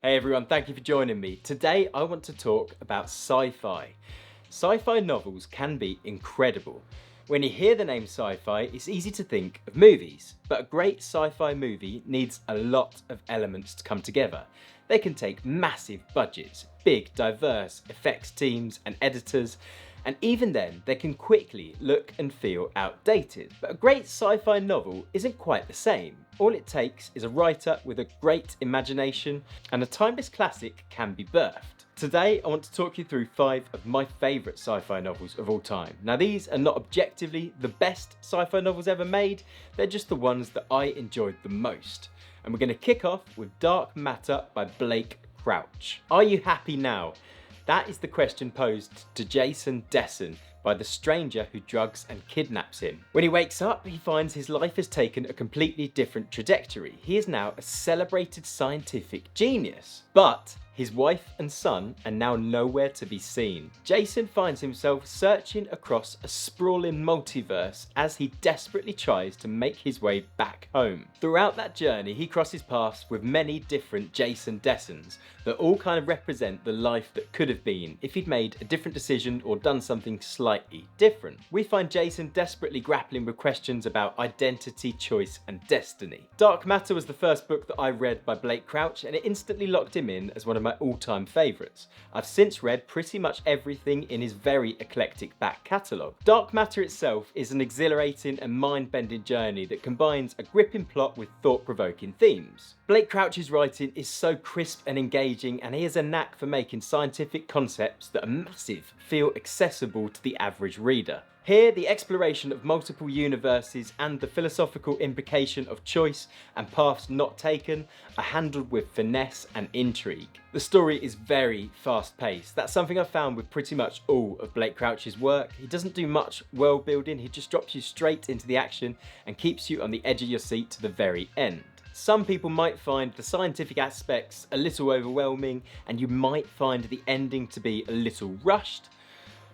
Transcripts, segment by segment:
Hey everyone, thank you for joining me. Today I want to talk about sci-fi. Sci-fi novels can be incredible. When you hear the name sci-fi, it's easy to think of movies, but a great sci-fi movie needs a lot of elements to come together. They can take massive budgets, big, diverse effects teams and editors, and even then they can quickly look and feel outdated. But a great sci-fi novel isn't quite the same. All it takes is a writer with a great imagination and a timeless classic can be birthed. Today I want to talk you through 5 of my favourite sci-fi novels of all time. Now these are not objectively the best sci-fi novels ever made, they're just the ones that I enjoyed the most. And we're going to kick off with Dark Matter by Blake Crouch. Are you happy now? That is the question posed to Jason Desson by the stranger who drugs and kidnaps him. When he wakes up, he finds his life has taken a completely different trajectory. He is now a celebrated scientific genius. But his wife and son are now nowhere to be seen. Jason finds himself searching across a sprawling multiverse as he desperately tries to make his way back home. Throughout that journey, he crosses paths with many different Jason Dessons that all kind of represent the life that could have been if he'd made a different decision or done something slightly different. We find Jason desperately grappling with questions about identity, choice, and destiny. Dark Matter was the first book that I read by Blake Crouch, and it instantly locked him in as one of my all-time favourites. I've since read pretty much everything in his very eclectic back catalogue. Dark Matter itself is an exhilarating and mind-bending journey that combines a gripping plot with thought-provoking themes. Blake Crouch's writing is so crisp and engaging, and he has a knack for making scientific concepts that are massive feel accessible to the average reader. Here, the exploration of multiple universes and the philosophical implication of choice and paths not taken are handled with finesse and intrigue. The story is very fast-paced. That's something I've found with pretty much all of Blake Crouch's work. He doesn't do much world building, he just drops you straight into the action and keeps you on the edge of your seat to the very end. Some people might find the scientific aspects a little overwhelming, and you might find the ending to be a little rushed.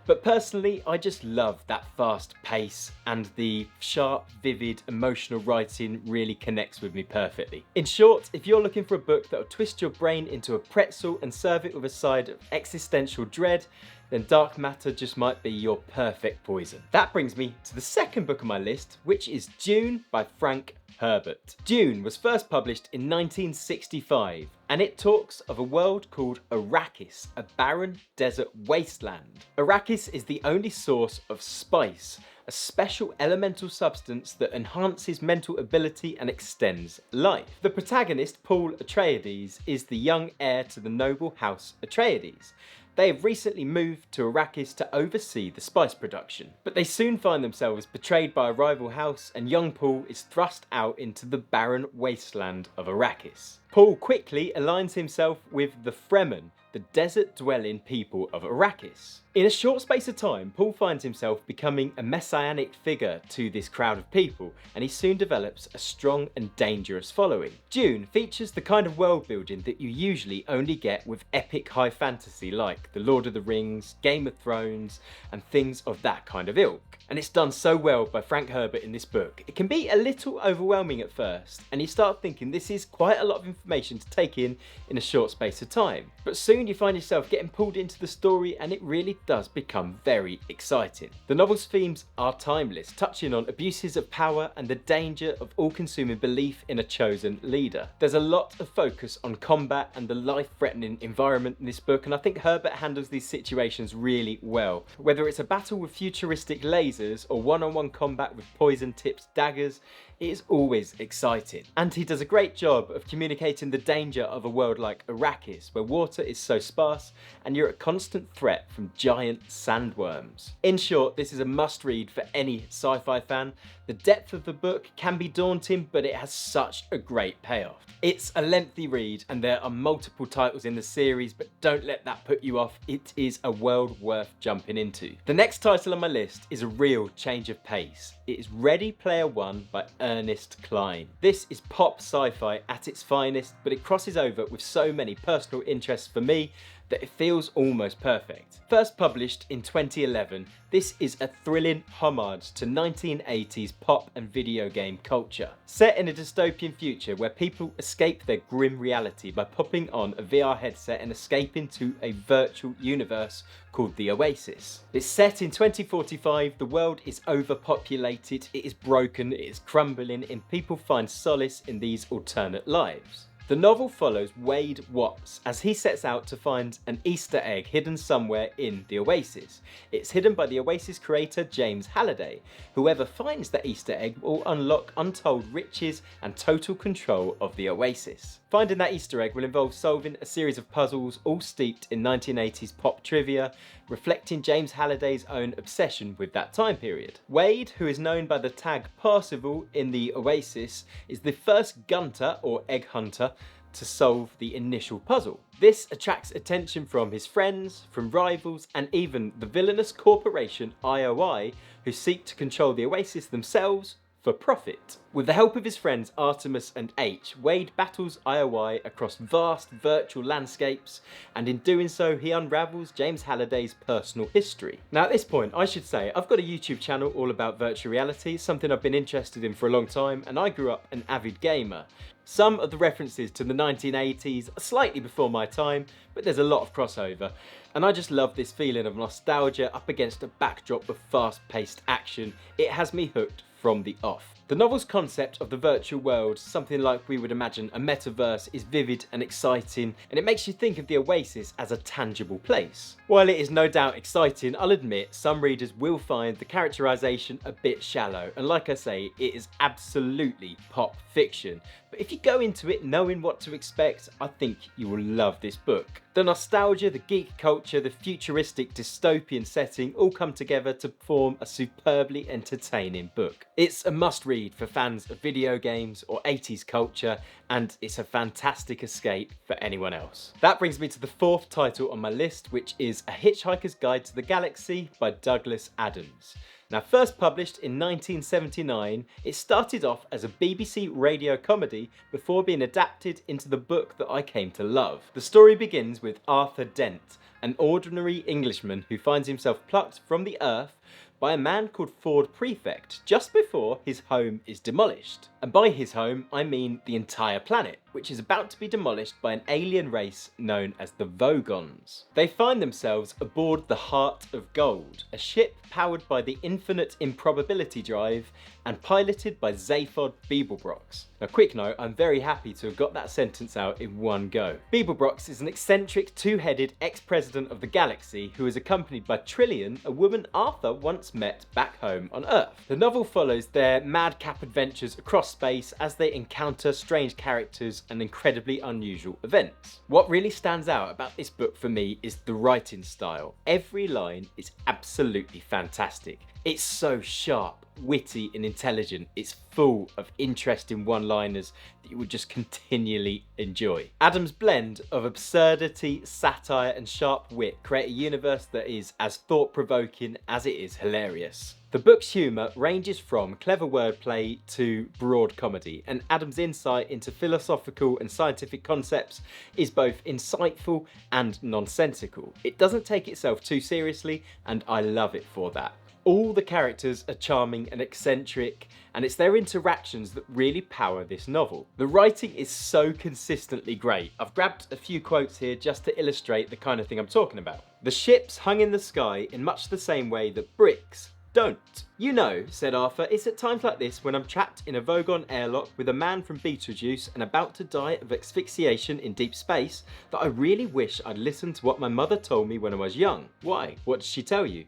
But personally, I just love that fast pace, and the sharp, vivid, emotional writing really connects with me perfectly. In short, if you're looking for a book that will twist your brain into a pretzel and serve it with a side of existential dread, then Dark Matter just might be your perfect poison. That brings me to the second book on my list, which is Dune by Frank Herbert. Dune was first published in 1965, and it talks of a world called Arrakis, a barren desert wasteland. Arrakis is the only source of spice, a special elemental substance that enhances mental ability and extends life. The protagonist, Paul Atreides, is the young heir to the noble house Atreides. They have recently moved to Arrakis to oversee the spice production, but they soon find themselves betrayed by a rival house, and young Paul is thrust out into the barren wasteland of Arrakis. Paul quickly aligns himself with the Fremen, the desert-dwelling people of Arrakis. In a short space of time, Paul finds himself becoming a messianic figure to this crowd of people, and he soon develops a strong and dangerous following. Dune features the kind of world building that you usually only get with epic high fantasy like The Lord of the Rings, Game of Thrones, and things of that kind of ilk. And it's done so well by Frank Herbert in this book. It can be a little overwhelming at first, and you start thinking this is quite a lot of information to take in a short space of time. But soon you find yourself getting pulled into the story, and it really does become very exciting. The novel's themes are timeless, touching on abuses of power and the danger of all-consuming belief in a chosen leader. There's a lot of focus on combat and the life-threatening environment in this book, and I think Herbert handles these situations really well. Whether it's a battle with futuristic lasers or one-on-one combat with poison-tipped daggers, it is always exciting. And he does a great job of communicating the danger of a world like Arrakis, where water is so sparse and you're a constant threat from giant sandworms. In short, this is a must-read for any sci-fi fan. The depth of the book can be daunting, but it has such a great payoff. It's a lengthy read, and there are multiple titles in the series, but don't let that put you off. It is a world worth jumping into. The next title on my list is a real change of pace. It is Ready Player One by Ernest Cline. This is pop sci-fi at its finest, but it crosses over with so many personal interests for me that it feels almost perfect. First published in 2011, this is a thrilling homage to 1980s pop and video game culture. Set in a dystopian future where people escape their grim reality by popping on a VR headset and escaping to a virtual universe called the Oasis. It's set in 2045, the world is overpopulated, it is broken, it is crumbling, and people find solace in these alternate lives. The novel follows Wade Watts as he sets out to find an Easter egg hidden somewhere in the Oasis. It's hidden by the Oasis creator James Halliday. Whoever finds the Easter egg will unlock untold riches and total control of the Oasis. Finding that Easter egg will involve solving a series of puzzles all steeped in 1980s pop trivia, reflecting James Halliday's own obsession with that time period. Wade, who is known by the tag Parzival in the Oasis, is the first gunter or egg hunter to solve the initial puzzle. This attracts attention from his friends, from rivals, and even the villainous corporation IOI, who seek to control the Oasis themselves for profit. With the help of his friends Artemis and H, Wade battles IOI across vast virtual landscapes, and in doing so he unravels James Halliday's personal history. Now at this point I should say I've got a YouTube channel all about virtual reality, something I've been interested in for a long time, and I grew up an avid gamer. Some of the references to the 1980s are slightly before my time, but there's a lot of crossover, and I just love this feeling of nostalgia up against a backdrop of fast-paced action. It has me hooked from the off. The novel's concept of the virtual world, something like we would imagine a metaverse, is vivid and exciting, and it makes you think of the Oasis as a tangible place. While it is no doubt exciting, I'll admit some readers will find the characterisation a bit shallow, and like I say, it is absolutely pop fiction. But if you go into it knowing what to expect, I think you will love this book. The nostalgia, the geek culture, the futuristic dystopian setting all come together to form a superbly entertaining book. It's a must-read for fans of video games or 80s culture, and it's a fantastic escape for anyone else. That brings me to the fourth title on my list, which is A Hitchhiker's Guide to the Galaxy by Douglas Adams. Now, first published in 1979, it started off as a BBC radio comedy before being adapted into the book that I came to love. The story begins with Arthur Dent, an ordinary Englishman who finds himself plucked from the earth by a man called Ford Prefect just before his home is demolished. And by his home, I mean the entire planet, which is about to be demolished by an alien race known as the Vogons. They find themselves aboard the Heart of Gold, a ship powered by the infinite improbability drive and piloted by Zaphod Beeblebrox. Now, quick note, I'm very happy to have got that sentence out in one go. Beeblebrox is an eccentric, two-headed ex-president of the galaxy who is accompanied by Trillian, a woman Arthur once met back home on Earth. The novel follows their madcap adventures across space as they encounter strange characters and incredibly unusual events. What really stands out about this book for me is the writing style. Every line is absolutely fantastic. It's so sharp, witty and intelligent. It's full of interesting one-liners that you would just continually enjoy. Adams' blend of absurdity, satire and sharp wit create a universe that is as thought-provoking as it is hilarious. The book's humour ranges from clever wordplay to broad comedy, and Adams' insight into philosophical and scientific concepts is both insightful and nonsensical. It doesn't take itself too seriously, and I love it for that. All the characters are charming and eccentric, and it's their interactions that really power this novel. The writing is so consistently great. I've grabbed a few quotes here just to illustrate the kind of thing I'm talking about. The ships hung in the sky in much the same way that bricks don't. You know, said Arthur, it's at times like this when I'm trapped in a Vogon airlock with a man from Beetlejuice and about to die of asphyxiation in deep space that I really wish I'd listened to what my mother told me when I was young. Why? What did she tell you?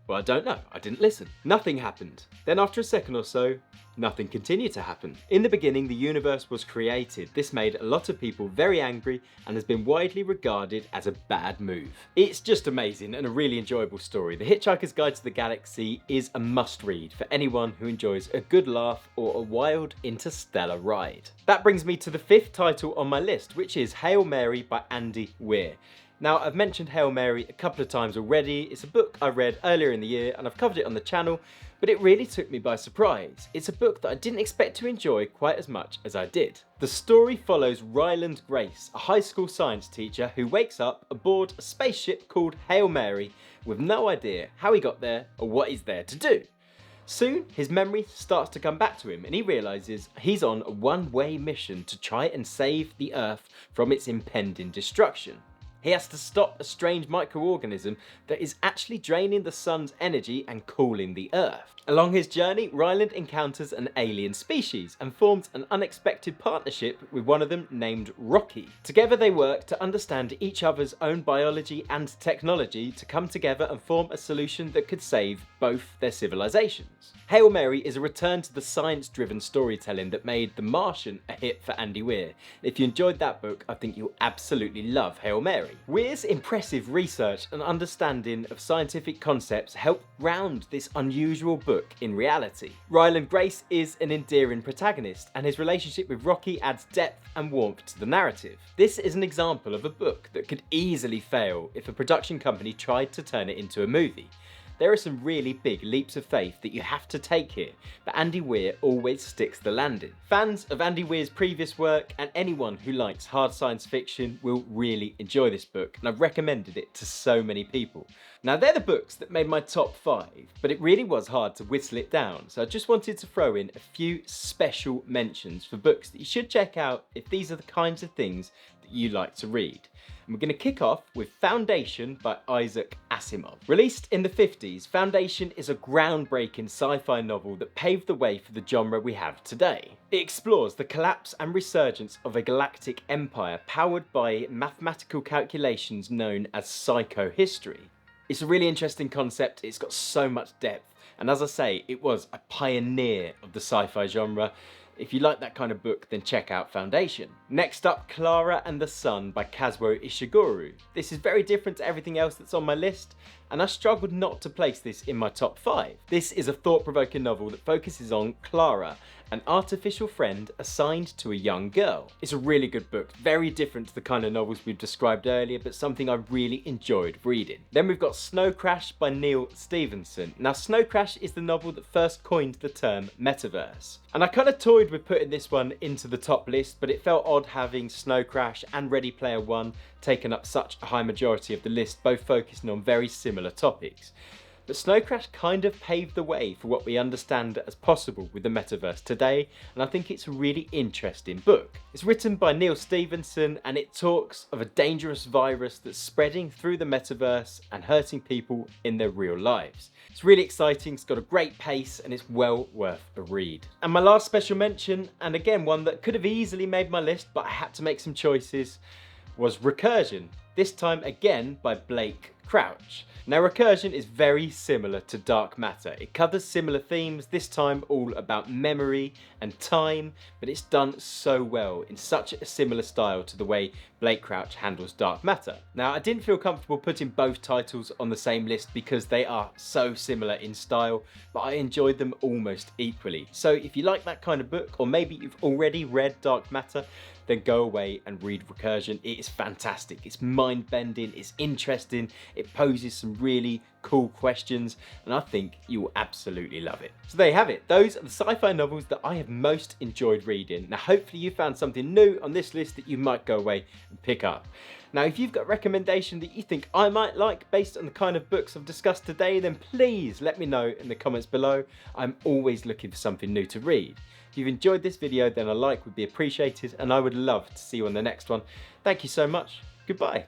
Well, I don't know. I didn't listen. Nothing happened. Then after a second or so, nothing continued to happen. In the beginning, the universe was created. This made a lot of people very angry and has been widely regarded as a bad move. It's just amazing and a really enjoyable story. The Hitchhiker's Guide to the Galaxy is a must-read for anyone who enjoys a good laugh or a wild interstellar ride. That brings me to the fifth title on my list, which is Hail Mary by Andy Weir. Now, I've mentioned Hail Mary a couple of times already. It's a book I read earlier in the year and I've covered it on the channel, but it really took me by surprise. It's a book that I didn't expect to enjoy quite as much as I did. The story follows Ryland Grace, a high school science teacher who wakes up aboard a spaceship called Hail Mary with no idea how he got there or what he's there to do. Soon, his memory starts to come back to him and he realises he's on a one-way mission to try and save the Earth from its impending destruction. He has to stop a strange microorganism that is actually draining the sun's energy and cooling the Earth. Along his journey, Ryland encounters an alien species and forms an unexpected partnership with one of them named Rocky. Together they work to understand each other's own biology and technology to come together and form a solution that could save both their civilizations. Hail Mary is a return to the science-driven storytelling that made The Martian a hit for Andy Weir. If you enjoyed that book, I think you'll absolutely love Hail Mary. Weir's impressive research and understanding of scientific concepts help ground this unusual book in reality. Ryland Grace is an endearing protagonist, and his relationship with Rocky adds depth and warmth to the narrative. This is an example of a book that could easily fail if a production company tried to turn it into a movie. There are some really big leaps of faith that you have to take here, but Andy Weir always sticks the landing. Fans of Andy Weir's previous work and anyone who likes hard science fiction will really enjoy this book, and I've recommended it to so many people. Now they're the books that made my top 5, but it really was hard to whistle it down, so I just wanted to throw in a few special mentions for books that you should check out if these are the kinds of things that you like to read. And we're going to kick off with Foundation by Isaac Asimov. Released in the 50s, Foundation is a groundbreaking sci-fi novel that paved the way for the genre we have today. It explores the collapse and resurgence of a galactic empire powered by mathematical calculations known as psychohistory. It's a really interesting concept, it's got so much depth, and as I say, it was a pioneer of the sci-fi genre. If you like that kind of book, then check out Foundation. Next up, Clara and the Sun by Kazuo Ishiguro. This is very different to everything else that's on my list, and I struggled not to place this in my top 5. This is a thought-provoking novel that focuses on Clara, an artificial friend assigned to a young girl. It's a really good book, very different to the kind of novels we've described earlier, but something I really enjoyed reading. Then we've got Snow Crash by Neil Stephenson. Now Snow Crash is the novel that first coined the term metaverse. And I kind of toyed with putting this one into the top list, but it felt odd having Snow Crash and Ready Player One taken up such a high majority of the list, both focusing on very similar topics. But Snow Crash kind of paved the way for what we understand as possible with the metaverse today, and I think it's a really interesting book. It's written by Neil Stephenson, and it talks of a dangerous virus that's spreading through the metaverse and hurting people in their real lives. It's really exciting, it's got a great pace, and it's well worth a read. And my last special mention, and again one that could have easily made my list, but I had to make some choices, was Recursion, this time again by Blake Crouch. Now Recursion is very similar to Dark Matter. It covers similar themes, this time all about memory and time, but it's done so well in such a similar style to the way Blake Crouch handles Dark Matter. Now I didn't feel comfortable putting both titles on the same list because they are so similar in style, but I enjoyed them almost equally. So if you like that kind of book, or maybe you've already read Dark Matter, then go away and read Recursion. It is fantastic. It's mind-bending, it's interesting, it poses some really cool questions, and I think you will absolutely love it. So there you have it. Those are the sci-fi novels that I have most enjoyed reading. Now hopefully you found something new on this list that you might go away and pick up. Now if you've got a recommendation that you think I might like based on the kind of books I've discussed today, then please let me know in the comments below. I'm always looking for something new to read. If you've enjoyed this video, then a like would be appreciated, and I would love to see you on the next one. Thank you so much. Goodbye.